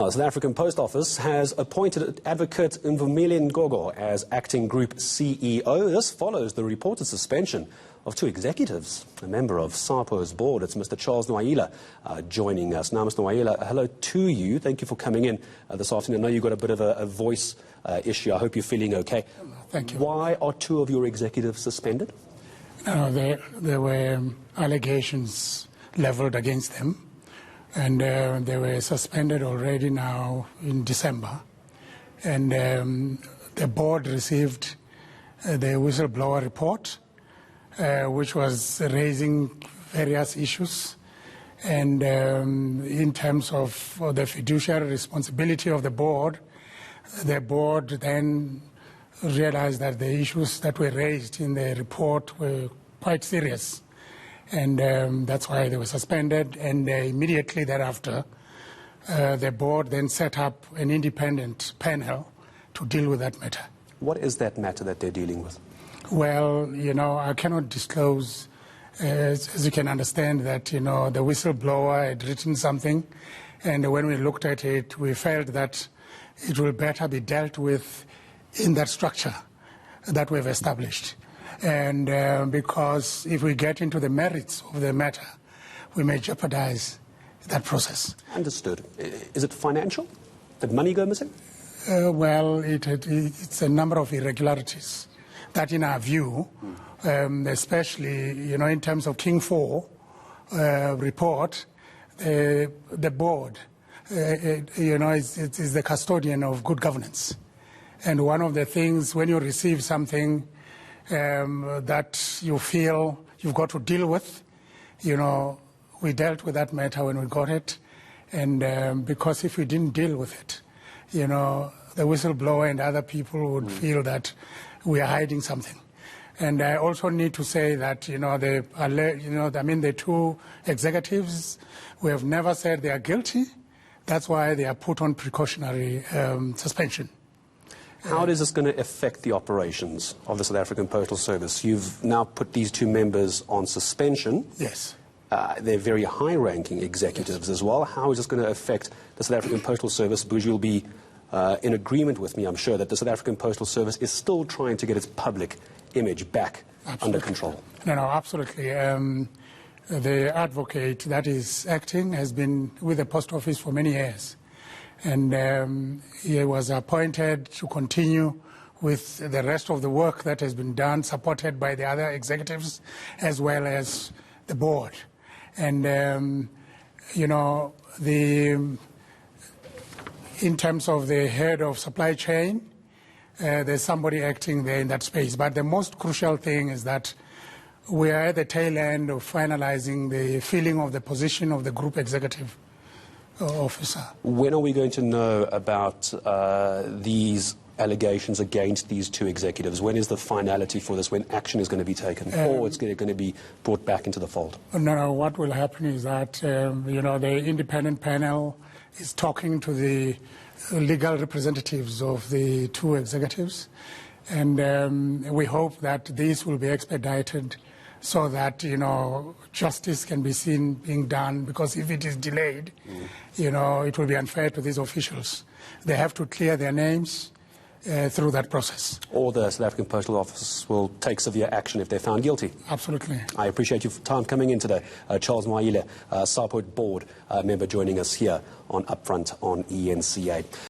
The South African Post Office has appointed advocate Ivumile Nongogo as acting group CEO. This follows the reported suspension of two executives. A member of Sapo's board, it's Mr. Charles Nwaila, joining us. Now, Mr. Nwaila, hello to you. Thank you for coming in this afternoon. I know you've got a bit of a voice issue. I hope you're feeling okay. Thank you. Why are two of your executives suspended? There were allegations leveled against them. And they were suspended already now in December. And the board received the whistleblower report, which was raising various issues. And in terms of the fiduciary responsibility of the board then realized that the issues that were raised in the report were quite serious. And that's why they were suspended, and immediately thereafter, the board then set up an independent panel to deal with that matter. What is that matter that they're dealing with? Well, I cannot disclose, as you can understand, that, the whistleblower had written something, and when we looked at it, we felt that it will better be dealt with in that structure that we've established. And because if we get into the merits of the matter, we may jeopardize that process. Understood. Is it financial? Did money go missing? Well, it's a number of irregularities that, in our view, especially in terms of King 4 report, the board, is the custodian of good governance. And one of the things, when you receive something that you feel you've got to deal with, we dealt with that matter when we got it, and because if we didn't deal with it, the whistleblower and other people would feel that we are hiding something. And I also need to say that the two executives, we have never said they are guilty. That's why they are put on precautionary suspension. How is this going to affect the operations of the South African Postal Service? You've now put these two members on suspension. Yes. They're very high-ranking executives as well. How is this going to affect the South African Postal Service? Because you'll be in agreement with me, I'm sure, that the South African Postal Service is still trying to get its public image back under control. No, absolutely. The advocate that is acting has been with the Post Office for many years. And he was appointed to continue with the rest of the work that has been done, supported by the other executives as well as the board. And, in terms of the head of supply chain, there's somebody acting there in that space. But the most crucial thing is that we are at the tail end of finalizing the filling of the position of the group executive officer. When are we going to know about these allegations against these two executives? When is the finality for this, when action is going to be taken, or it's going to be brought back into the fold? No, what will happen is that, the independent panel is talking to the legal representatives of the two executives, and we hope that this will be expedited so that, justice can be seen being done, because if it is delayed, it will be unfair to these officials. They have to clear their names through that process. Or the South African Postal Office will take severe action if they're found guilty. Absolutely. I appreciate your time coming in today. Charles Nwaila, Sapo board member, joining us here on Upfront on ENCA.